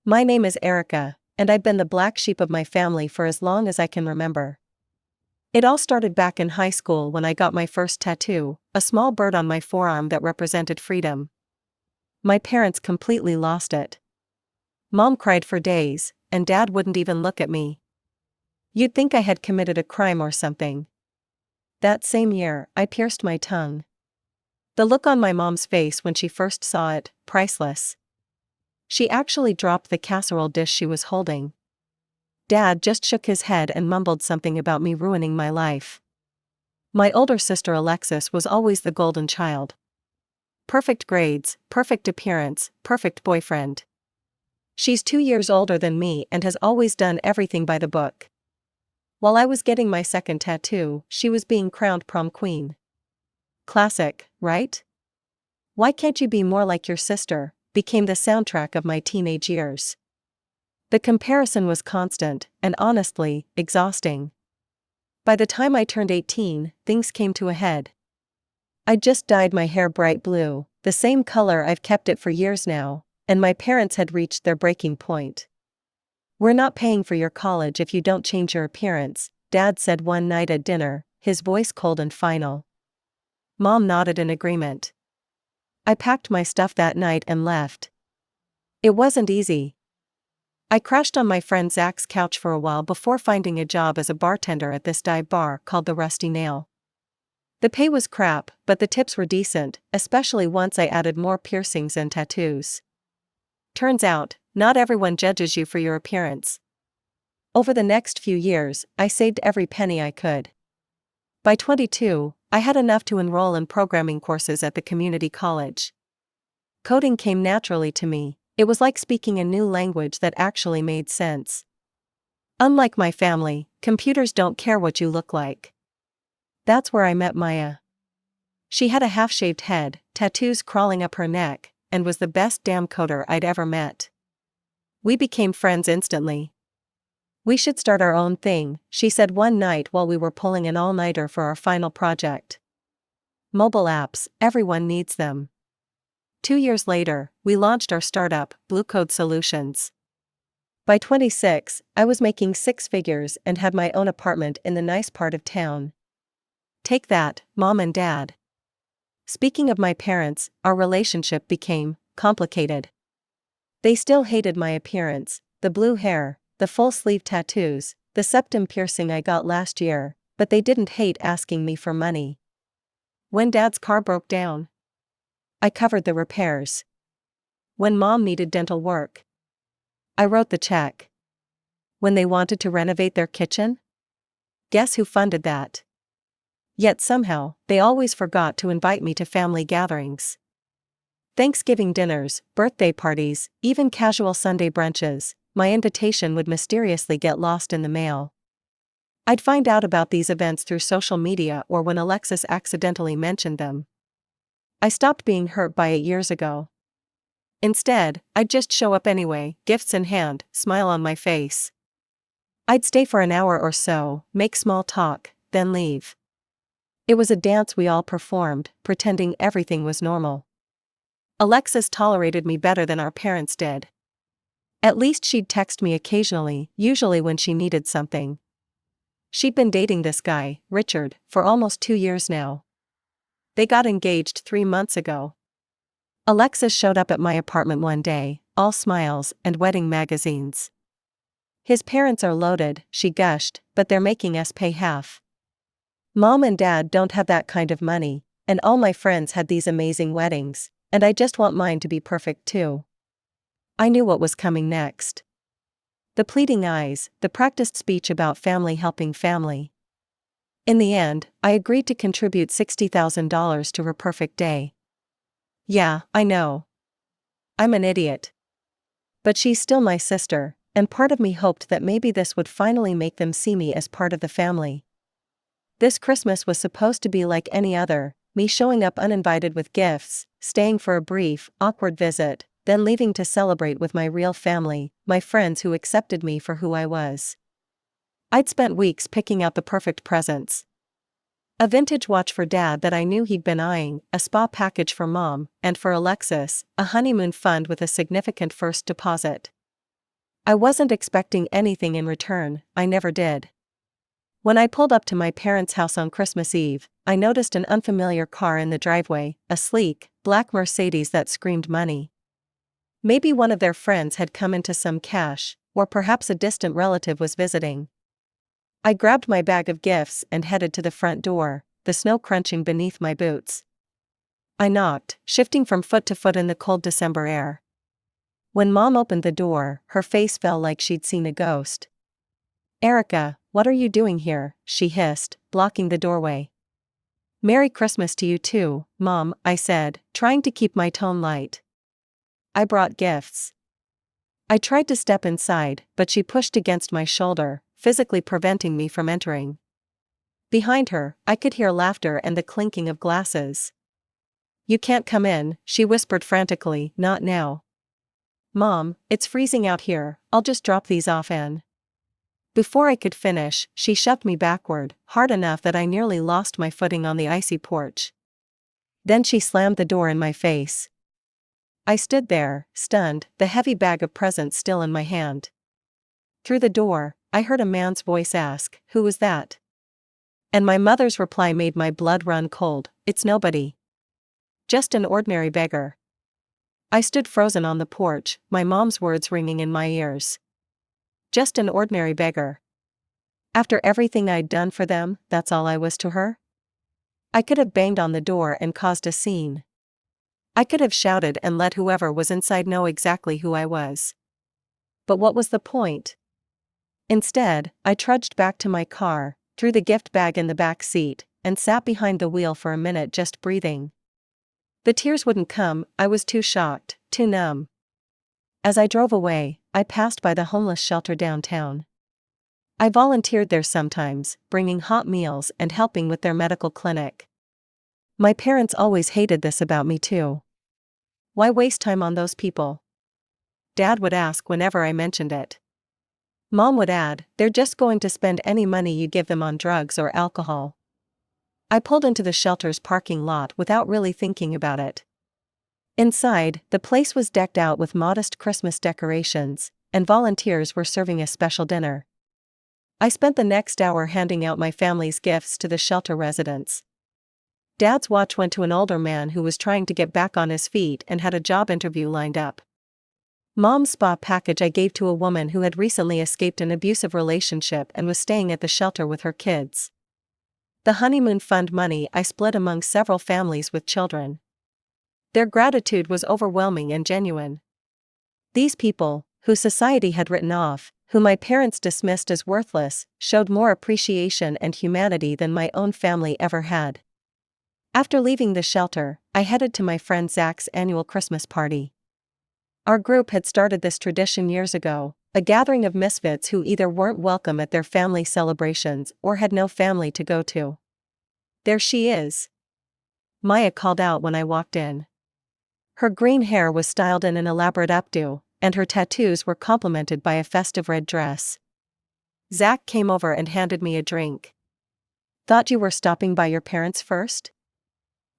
My name is Erica, and I've been the black sheep of my family for as long as I can remember. It all started back in high school when I got my first tattoo, a small bird on my forearm that represented freedom. My parents completely lost it. Mom cried for days, and Dad wouldn't even look at me. You'd think I had committed a crime or something. That same year, I pierced my tongue. The look on my mom's face when she first saw it, priceless. She actually dropped the casserole dish she was holding. Dad just shook his head and mumbled something about me ruining my life. My older sister Alexis was always the golden child. Perfect grades, perfect appearance, perfect boyfriend. She's 2 years older than me and has always done everything by the book. While I was getting my second tattoo, she was being crowned prom queen. Classic, right? Why can't you be more like your sister? Became the soundtrack of my teenage years. The comparison was constant, and honestly, exhausting. By the time I turned 18, things came to a head. I just dyed my hair bright blue, the same color I've kept it for years now, and my parents had reached their breaking point. "We're not paying for your college if you don't change your appearance," Dad said one night at dinner, his voice cold and final. Mom nodded in agreement. I packed my stuff that night and left. It wasn't easy. I crashed on my friend Zach's couch for a while before finding a job as a bartender at this dive bar called the Rusty Nail. The pay was crap, but the tips were decent, especially once I added more piercings and tattoos. Turns out, not everyone judges you for your appearance. Over the next few years, I saved every penny I could. By 22, I had enough to enroll in programming courses at the community college. Coding came naturally to me. It was like speaking a new language that actually made sense. Unlike my family, computers don't care what you look like. That's where I met Maya. She had a half-shaved head, tattoos crawling up her neck, and was the best damn coder I'd ever met. We became friends instantly. "We should start our own thing," she said one night while we were pulling an all-nighter for our final project. Mobile apps, everyone needs them. 2 years later, we launched our startup, Blue Code Solutions. By 26, I was making 6 figures and had my own apartment in the nice part of town. Take that, Mom and Dad. Speaking of my parents, our relationship became complicated. They still hated my appearance, the blue hair, the full-sleeve tattoos, the septum piercing I got last year, but they didn't hate asking me for money. When Dad's car broke down, I covered the repairs. When Mom needed dental work, I wrote the check. When they wanted to renovate their kitchen, guess who funded that? Yet somehow, they always forgot to invite me to family gatherings. Thanksgiving dinners, birthday parties, even casual Sunday brunches, my invitation would mysteriously get lost in the mail. I'd find out about these events through social media or when Alexis accidentally mentioned them. I stopped being hurt by it years ago. Instead, I'd just show up anyway, gifts in hand, smile on my face. I'd stay for an hour or so, make small talk, then leave. It was a dance we all performed, pretending everything was normal. Alexis tolerated me better than our parents did. At least she'd text me occasionally, usually when she needed something. She'd been dating this guy, Richard, for almost 2 years now. They got engaged 3 months ago. Alexis showed up at my apartment one day, all smiles and wedding magazines. "His parents are loaded," she gushed, "but they're making us pay half. Mom and Dad don't have that kind of money, and all my friends had these amazing weddings, and I just want mine to be perfect too." I knew what was coming next. The pleading eyes, the practiced speech about family helping family. In the end, I agreed to contribute $60,000 to her perfect day. Yeah, I know. I'm an idiot. But she's still my sister, and part of me hoped that maybe this would finally make them see me as part of the family. This Christmas was supposed to be like any other, me showing up uninvited with gifts, staying for a brief, awkward visit, then leaving to celebrate with my real family, my friends who accepted me for who I was. I'd spent weeks picking out the perfect presents. A vintage watch for Dad that I knew he'd been eyeing, a spa package for Mom, and for Alexis, a honeymoon fund with a significant first deposit. I wasn't expecting anything in return, I never did. When I pulled up to my parents' house on Christmas Eve, I noticed an unfamiliar car in the driveway, a sleek, black Mercedes that screamed money. Maybe one of their friends had come into some cash, or perhaps a distant relative was visiting. I grabbed my bag of gifts and headed to the front door, the snow crunching beneath my boots. I knocked, shifting from foot to foot in the cold December air. When Mom opened the door, her face fell like she'd seen a ghost. "Erica, what are you doing here?" she hissed, blocking the doorway. "Merry Christmas to you too, Mom," I said, trying to keep my tone light. "I brought gifts." I tried to step inside, but she pushed against my shoulder, physically preventing me from entering. Behind her, I could hear laughter and the clinking of glasses. "You can't come in," she whispered frantically, "not now." "Mom, it's freezing out here, I'll just drop these off in." Before I could finish, she shoved me backward, hard enough that I nearly lost my footing on the icy porch. Then she slammed the door in my face. I stood there, stunned, the heavy bag of presents still in my hand. Through the door, I heard a man's voice ask, "Who was that?" And my mother's reply made my blood run cold, "It's nobody. Just an ordinary beggar." I stood frozen on the porch, my mom's words ringing in my ears. Just an ordinary beggar. After everything I'd done for them, that's all I was to her? I could have banged on the door and caused a scene. I could have shouted and let whoever was inside know exactly who I was. But what was the point? Instead, I trudged back to my car, threw the gift bag in the back seat, and sat behind the wheel for a minute just breathing. The tears wouldn't come, I was too shocked, too numb. As I drove away, I passed by the homeless shelter downtown. I volunteered there sometimes, bringing hot meals and helping with their medical clinic. My parents always hated this about me too. Why waste time on those people? Dad would ask whenever I mentioned it. Mom would add, "They're just going to spend any money you give them on drugs or alcohol." I pulled into the shelter's parking lot without really thinking about it. Inside, the place was decked out with modest Christmas decorations, and volunteers were serving a special dinner. I spent the next hour handing out my family's gifts to the shelter residents. Dad's watch went to an older man who was trying to get back on his feet and had a job interview lined up. Mom's spa package I gave to a woman who had recently escaped an abusive relationship and was staying at the shelter with her kids. The honeymoon fund money I split among several families with children. Their gratitude was overwhelming and genuine. These people, who society had written off, who my parents dismissed as worthless, showed more appreciation and humanity than my own family ever had. After leaving the shelter, I headed to my friend Zach's annual Christmas party. Our group had started this tradition years ago, a gathering of misfits who either weren't welcome at their family celebrations or had no family to go to. "There she is," Maya called out when I walked in. Her green hair was styled in an elaborate updo, and her tattoos were complemented by a festive red dress. Zach came over and handed me a drink. "Thought you were stopping by your parents first?"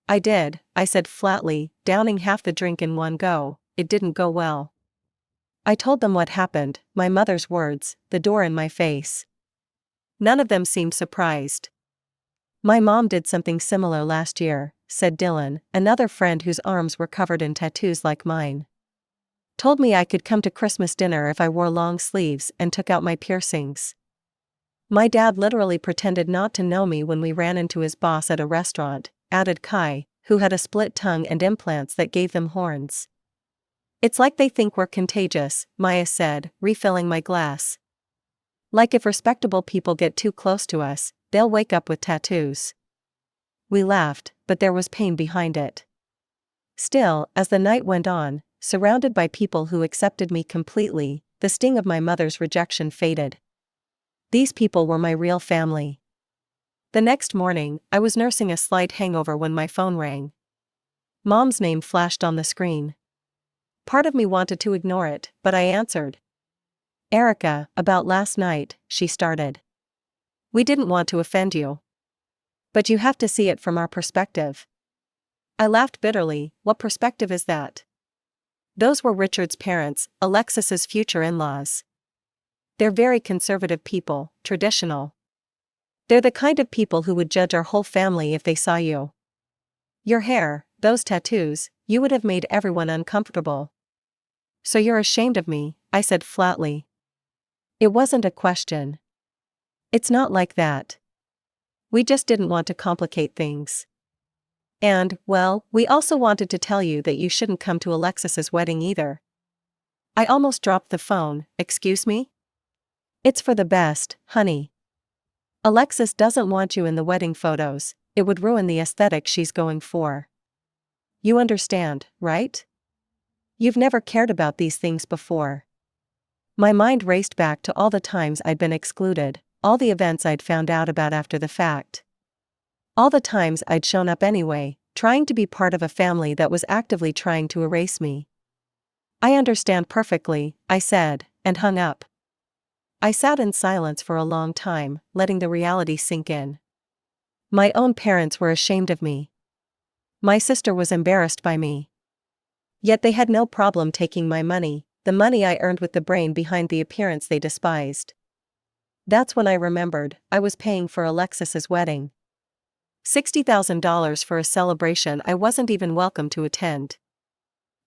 "I did," I said flatly, downing half the drink in one go. It didn't go well. I told them what happened, my mother's words, the door in my face. None of them seemed surprised. "My mom did something similar last year," said Dylan, another friend whose arms were covered in tattoos like mine. "Told me I could come to Christmas dinner if I wore long sleeves and took out my piercings." "My dad literally pretended not to know me when we ran into his boss at a restaurant," added Kai, who had a split tongue and implants that gave them horns. "It's like they think we're contagious," Maya said, refilling my glass. "Like if respectable people get too close to us, they'll wake up with tattoos." We laughed, but there was pain behind it. Still, as the night went on, surrounded by people who accepted me completely, the sting of my mother's rejection faded. These people were my real family. The next morning, I was nursing a slight hangover when my phone rang. Mom's name flashed on the screen. Part of me wanted to ignore it, but I answered. "Erica, about last night," she started. "We didn't want to offend you. But you have to see it from our perspective." I laughed bitterly. "What perspective is that?" "Those were Richard's parents, Alexis's future in-laws. They're very conservative people, traditional. They're the kind of people who would judge our whole family if they saw you. Your hair, those tattoos, you would have made everyone uncomfortable. So you're ashamed of me, I said flatly. It wasn't a question. It's not like that. We just didn't want to complicate things. And, well, we also wanted to tell you that you shouldn't come to Alexis's wedding either. I almost dropped the phone. Excuse me? It's for the best, honey. Alexis doesn't want you in the wedding photos, it would ruin the aesthetic she's going for. You understand, right? You've never cared about these things before. My mind raced back to all the times I'd been excluded, all the events I'd found out about after the fact. All the times I'd shown up anyway, trying to be part of a family that was actively trying to erase me. I understand perfectly, I said, and hung up. I sat in silence for a long time, letting the reality sink in. My own parents were ashamed of me. My sister was embarrassed by me. Yet they had no problem taking my money, the money I earned with the brain behind the appearance they despised. That's when I remembered, I was paying for Alexis's wedding. $60,000 for a celebration I wasn't even welcome to attend.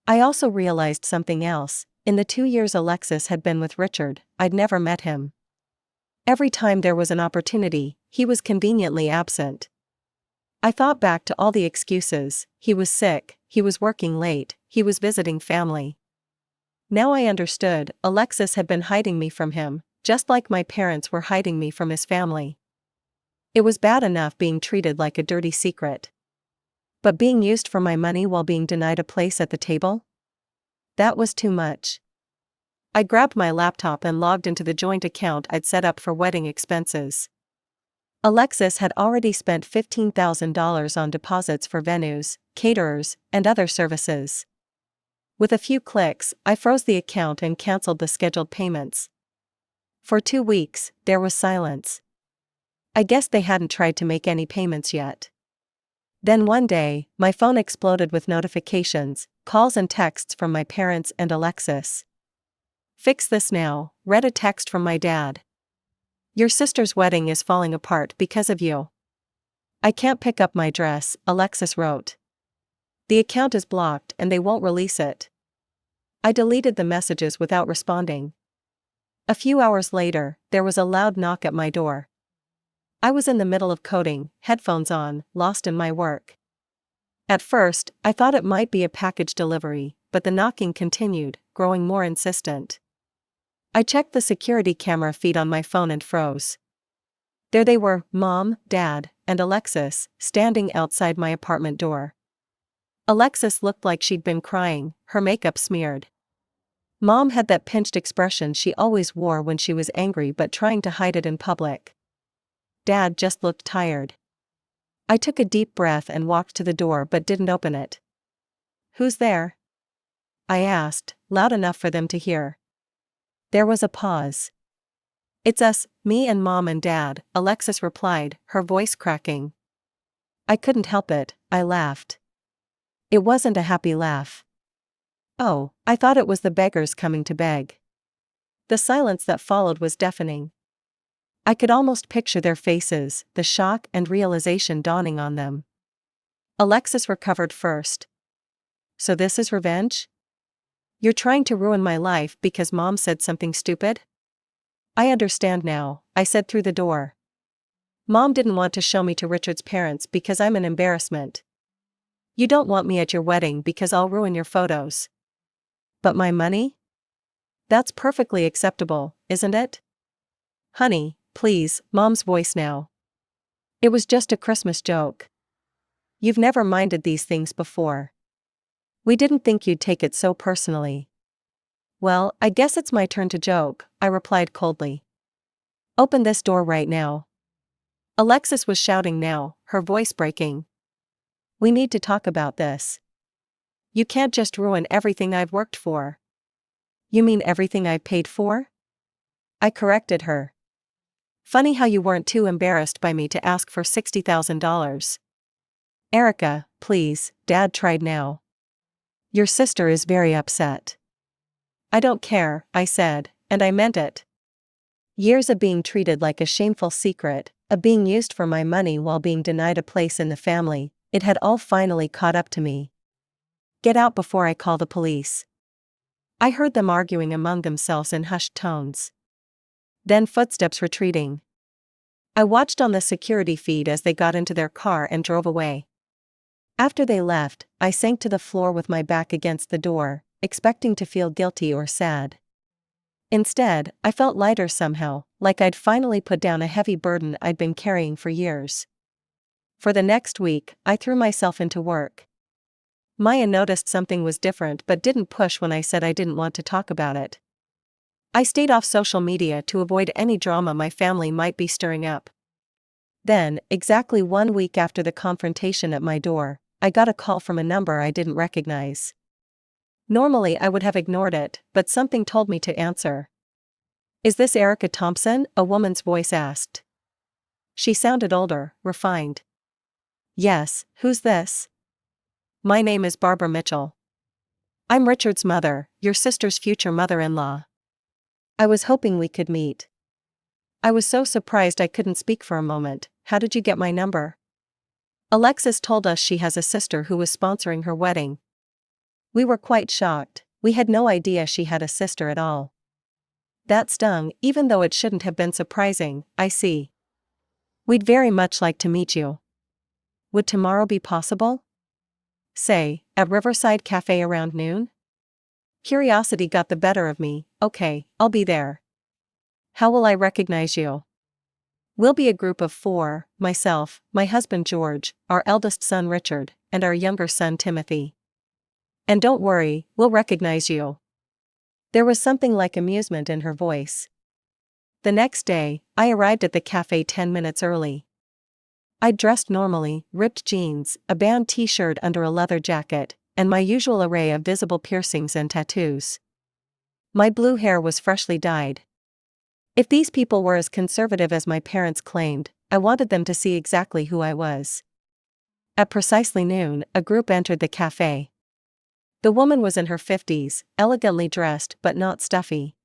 I also realized something else. In the 2 years Alexis had been with Richard, I'd never met him. Every time there was an opportunity, he was conveniently absent. I thought back to all the excuses: he was sick, he was working late, he was visiting family. Now I understood, Alexis had been hiding me from him, just like my parents were hiding me from his family. It was bad enough being treated like a dirty secret. But being used for my money while being denied a place at the table? That was too much. I grabbed my laptop and logged into the joint account I'd set up for wedding expenses. Alexis had already spent $15,000 on deposits for venues, caterers, and other services. With a few clicks, I froze the account and canceled the scheduled payments. For 2 weeks, there was silence. I guess they hadn't tried to make any payments yet. Then one day, my phone exploded with notifications, calls and texts from my parents and Alexis. "Fix this now," read a text from my dad. "Your sister's wedding is falling apart because of you." "I can't pick up my dress," Alexis wrote. "The account is blocked and they won't release it." I deleted the messages without responding. A few hours later, there was a loud knock at my door. I was in the middle of coding, headphones on, lost in my work. At first, I thought it might be a package delivery, but the knocking continued, growing more insistent. I checked the security camera feed on my phone and froze. There they were, Mom, Dad, and Alexis, standing outside my apartment door. Alexis looked like she'd been crying, her makeup smeared. Mom had that pinched expression she always wore when she was angry but trying to hide it in public. Dad just looked tired. I took a deep breath and walked to the door but didn't open it. "Who's there?" I asked, loud enough for them to hear. There was a pause. "It's us, me and Mom and Dad," Alexis replied, her voice cracking. I couldn't help it, I laughed. It wasn't a happy laugh. "Oh, I thought it was the beggars coming to beg." The silence that followed was deafening. I could almost picture their faces, the shock and realization dawning on them. Alexis recovered first. "So this is revenge? You're trying to ruin my life because Mom said something stupid?" "I understand now," I said through the door. "Mom didn't want to show me to Richard's parents because I'm an embarrassment. You don't want me at your wedding because I'll ruin your photos. But my money? That's perfectly acceptable, isn't it?" "Honey, please," Mom's voice now. "It was just a Christmas joke. You've never minded these things before. We didn't think you'd take it so personally." "Well, I guess it's my turn to joke," I replied coldly. "Open this door right now." Alexis was shouting now, her voice breaking. "We need to talk about this. You can't just ruin everything I've worked for." "You mean everything I've paid for?" I corrected her. "Funny how you weren't too embarrassed by me to ask for $60,000. "Erica, please," Dad tried now. "Your sister is very upset." "I don't care," I said, and I meant it. Years of being treated like a shameful secret, of being used for my money while being denied a place in the family, it had all finally caught up to me. Get out before I call the police. I heard them arguing among themselves in hushed tones. Then footsteps retreating. I watched on the security feed as they got into their car and drove away. After they left, I sank to the floor with my back against the door, expecting to feel guilty or sad. Instead, I felt lighter somehow, like I'd finally put down a heavy burden I'd been carrying for years. For the next week, I threw myself into work. Maya noticed something was different but didn't push when I said I didn't want to talk about it. I stayed off social media to avoid any drama my family might be stirring up. Then, exactly 1 week after the confrontation at my door, I got a call from a number I didn't recognize. Normally I would have ignored it, but something told me to answer. "Is this Erica Thompson?" a woman's voice asked. She sounded older, refined. "Yes, who's this?" "My name is Barbara Mitchell. I'm Richard's mother, your sister's future mother-in-law. I was hoping we could meet." I was so surprised I couldn't speak for a moment. "How did you get my number?" "Alexis told us she has a sister who was sponsoring her wedding." We were quite shocked. We had no idea she had a sister at all. That stung, even though it shouldn't have been surprising. "I see. We'd very much like to meet you. Would tomorrow be possible? Say, at Riverside Cafe around noon?" Curiosity got the better of me. "Okay, I'll be there." "How will I recognize you?" "We'll be a group of 4, myself, my husband George, our eldest son Richard, and our younger son Timothy. And don't worry, we'll recognize you." There was something like amusement in her voice. The next day, I arrived at the cafe 10 minutes early. I dressed normally, ripped jeans, a band t-shirt under a leather jacket, and my usual array of visible piercings and tattoos. My blue hair was freshly dyed. If these people were as conservative as my parents claimed, I wanted them to see exactly who I was. At precisely noon, a group entered the cafe. The woman was in her 50s, elegantly dressed but not stuffy.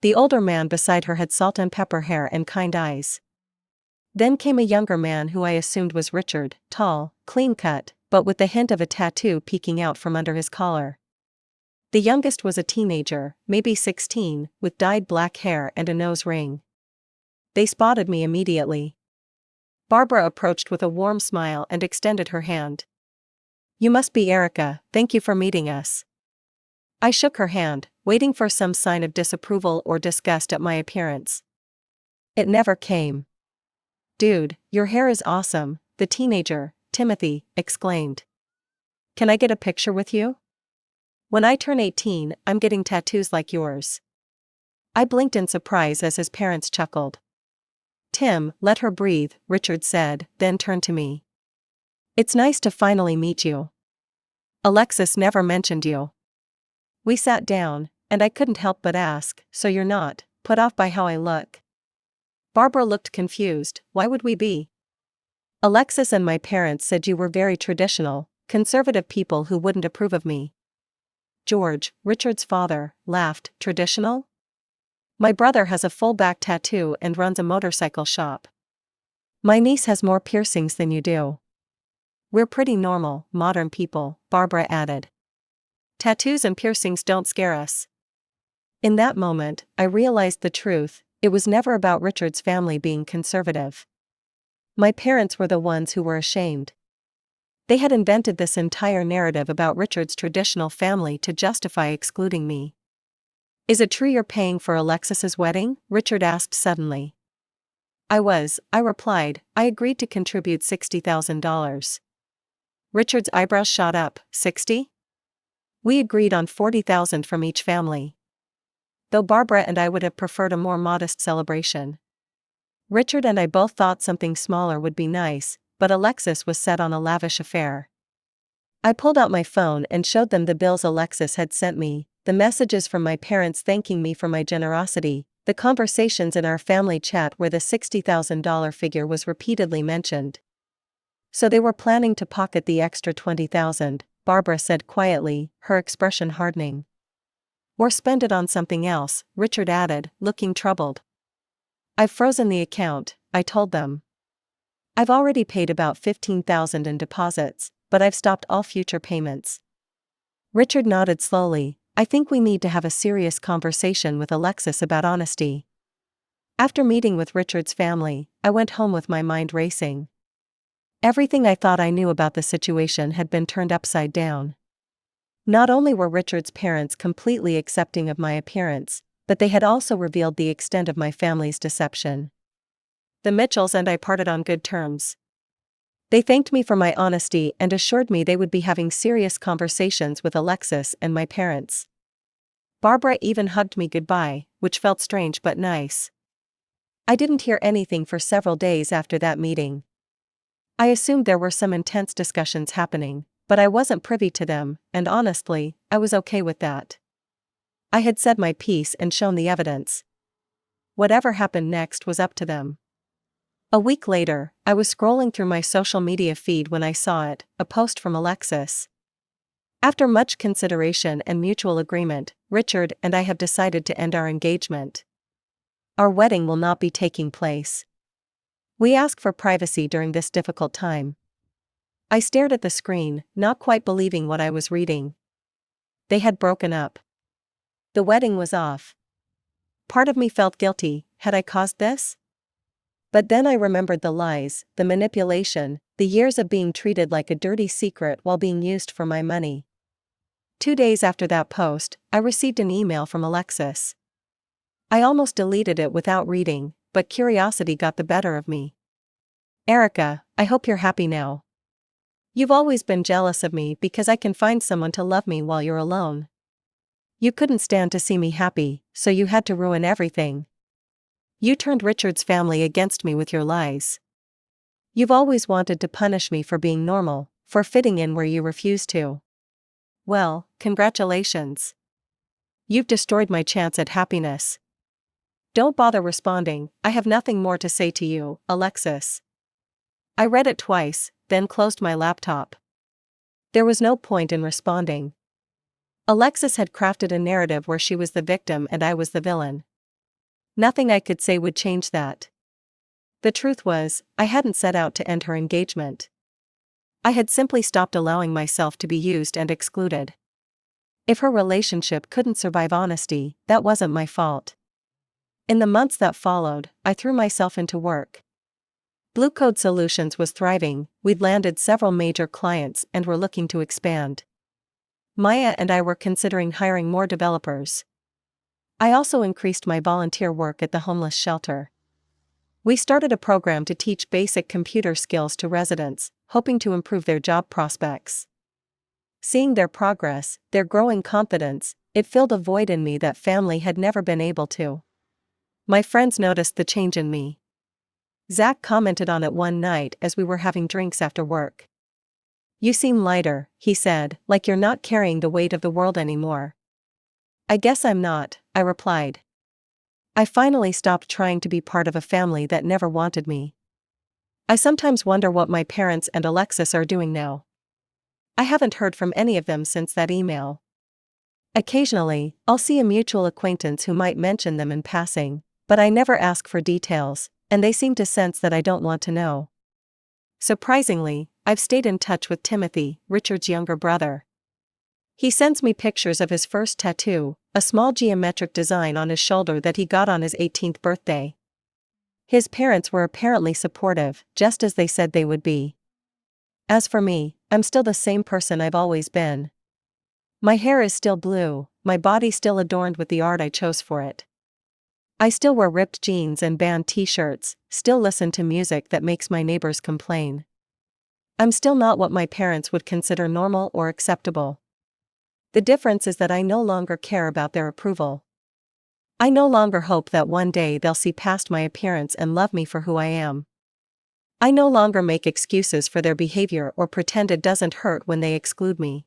The older man beside her had salt and pepper hair and kind eyes. Then came a younger man who I assumed was Richard, tall, clean-cut, but with the hint of a tattoo peeking out from under his collar. The youngest was a teenager, maybe 16, with dyed black hair and a nose ring. They spotted me immediately. Barbara approached with a warm smile and extended her hand. "You must be Erica, thank you for meeting us." I shook her hand, waiting for some sign of disapproval or disgust at my appearance. It never came. "Dude, your hair is awesome," the teenager, Timothy, exclaimed. "Can I get a picture with you? When I turn 18, I'm getting tattoos like yours." I blinked in surprise as his parents chuckled. "Tim, let her breathe," Richard said, then turned to me. "It's nice to finally meet you. Alexis never mentioned you." We sat down, and I couldn't help but ask, "So you're not put off by how I look?" Barbara looked confused. "Why would we be?" "Alexis and my parents said you were very traditional, conservative people who wouldn't approve of me." George, Richard's father, laughed. "Traditional? My brother has a full back tattoo and runs a motorcycle shop. My niece has more piercings than you do." "We're pretty normal, modern people," Barbara added. "Tattoos and piercings don't scare us." In that moment, I realized the truth. It was never about Richard's family being conservative. My parents were the ones who were ashamed. They had invented this entire narrative about Richard's traditional family to justify excluding me. "Is it true you're paying for Alexis's wedding?" Richard asked suddenly. I replied. "I agreed to contribute $60,000. Richard's eyebrows shot up. 60? We agreed on 40,000 from each family. Though Barbara and I would have preferred a more modest celebration. Richard and I both thought something smaller would be nice, but Alexis was set on a lavish affair. I pulled out my phone and showed them the bills Alexis had sent me, the messages from my parents thanking me for my generosity, the conversations in our family chat where the $60,000 figure was repeatedly mentioned. "So they were planning to pocket the extra 20,000, Barbara said quietly, her expression hardening. "Or spend it on something else," Richard added, looking troubled. "I've frozen the account," I told them. "I've already paid about $15,000 in deposits, but I've stopped all future payments." Richard nodded slowly. "I think we need to have a serious conversation with Alexis about honesty." After meeting with Richard's family, I went home with my mind racing. Everything I thought I knew about the situation had been turned upside down. Not only were Richard's parents completely accepting of my appearance, but they had also revealed the extent of my family's deception. The Mitchells and I parted on good terms. They thanked me for my honesty and assured me they would be having serious conversations with Alexis and my parents. Barbara even hugged me goodbye, which felt strange but nice. I didn't hear anything for several days after that meeting. I assumed there were some intense discussions happening, but I wasn't privy to them, and honestly, I was okay with that. I had said my piece and shown the evidence. Whatever happened next was up to them. A week later, I was scrolling through my social media feed when I saw it, a post from Alexis. "After much consideration and mutual agreement, Richard and I have decided to end our engagement. Our wedding will not be taking place. We ask for privacy during this difficult time." I stared at the screen, not quite believing what I was reading. They had broken up. The wedding was off. Part of me felt guilty. Had I caused this? But then I remembered the lies, the manipulation, the years of being treated like a dirty secret while being used for my money. 2 days after that post, I received an email from Alexis. I almost deleted it without reading, but curiosity got the better of me. "Erica, I hope you're happy now. You've always been jealous of me because I can find someone to love me while you're alone. You couldn't stand to see me happy, so you had to ruin everything. You turned Richard's family against me with your lies. You've always wanted to punish me for being normal, for fitting in where you refused to. Well, congratulations. You've destroyed my chance at happiness. Don't bother responding, I have nothing more to say to you, Alexis." I read it twice, then closed my laptop. There was no point in responding. Alexis had crafted a narrative where she was the victim and I was the villain. Nothing I could say would change that. The truth was, I hadn't set out to end her engagement. I had simply stopped allowing myself to be used and excluded. If her relationship couldn't survive honesty, that wasn't my fault. In the months that followed, I threw myself into work. Blue Code Solutions was thriving, we'd landed several major clients and were looking to expand. Maya and I were considering hiring more developers. I also increased my volunteer work at the homeless shelter. We started a program to teach basic computer skills to residents, hoping to improve their job prospects. Seeing their progress, their growing confidence, it filled a void in me that family had never been able to. My friends noticed the change in me. Zach commented on it one night as we were having drinks after work. "You seem lighter," he said, "like you're not carrying the weight of the world anymore." "I guess I'm not," I replied. I finally stopped trying to be part of a family that never wanted me. I sometimes wonder what my parents and Alexis are doing now. I haven't heard from any of them since that email. Occasionally, I'll see a mutual acquaintance who might mention them in passing, but I never ask for details, and they seem to sense that I don't want to know. Surprisingly, I've stayed in touch with Timothy, Richard's younger brother. He sends me pictures of his first tattoo, a small geometric design on his shoulder that he got on his 18th birthday. His parents were apparently supportive, just as they said they would be. As for me, I'm still the same person I've always been. My hair is still blue, my body still adorned with the art I chose for it. I still wear ripped jeans and band t-shirts, still listen to music that makes my neighbors complain. I'm still not what my parents would consider normal or acceptable. The difference is that I no longer care about their approval. I no longer hope that one day they'll see past my appearance and love me for who I am. I no longer make excuses for their behavior or pretend it doesn't hurt when they exclude me.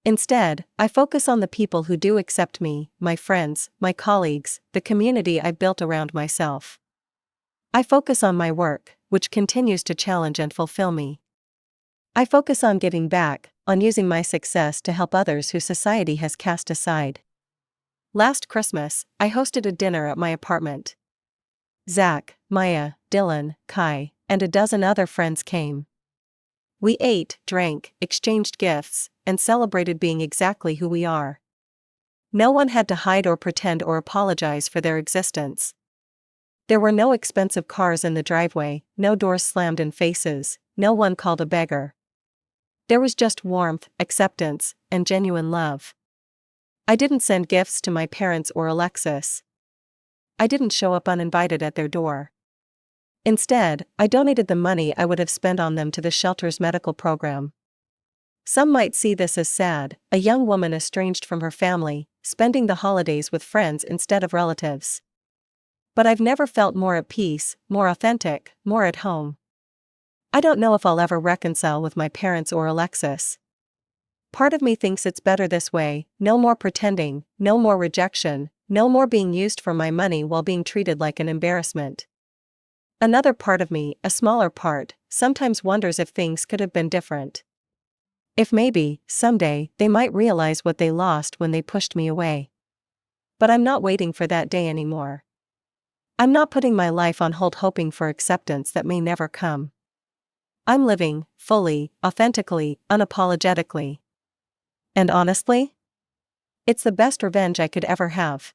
Instead, I focus on the people who do accept me, my friends, my colleagues, the community I've built around myself. I focus on my work, which continues to challenge and fulfill me. I focus on giving back, on using my success to help others who society has cast aside. Last Christmas, I hosted a dinner at my apartment. Zach, Maya, Dylan, Kai, and a dozen other friends came. We ate, drank, exchanged gifts, and celebrated being exactly who we are. No one had to hide or pretend or apologize for their existence. There were no expensive cars in the driveway, no doors slammed in faces, no one called a beggar. There was just warmth, acceptance, and genuine love. I didn't send gifts to my parents or Alexis. I didn't show up uninvited at their door. Instead, I donated the money I would have spent on them to the shelter's medical program. Some might see this as sad, a young woman estranged from her family, spending the holidays with friends instead of relatives. But I've never felt more at peace, more authentic, more at home. I don't know if I'll ever reconcile with my parents or Alexis. Part of me thinks it's better this way, no more pretending, no more rejection, no more being used for my money while being treated like an embarrassment. Another part of me, a smaller part, sometimes wonders if things could have been different. If maybe, someday, they might realize what they lost when they pushed me away. But I'm not waiting for that day anymore. I'm not putting my life on hold hoping for acceptance that may never come. I'm living, fully, authentically, unapologetically. And honestly? It's the best revenge I could ever have.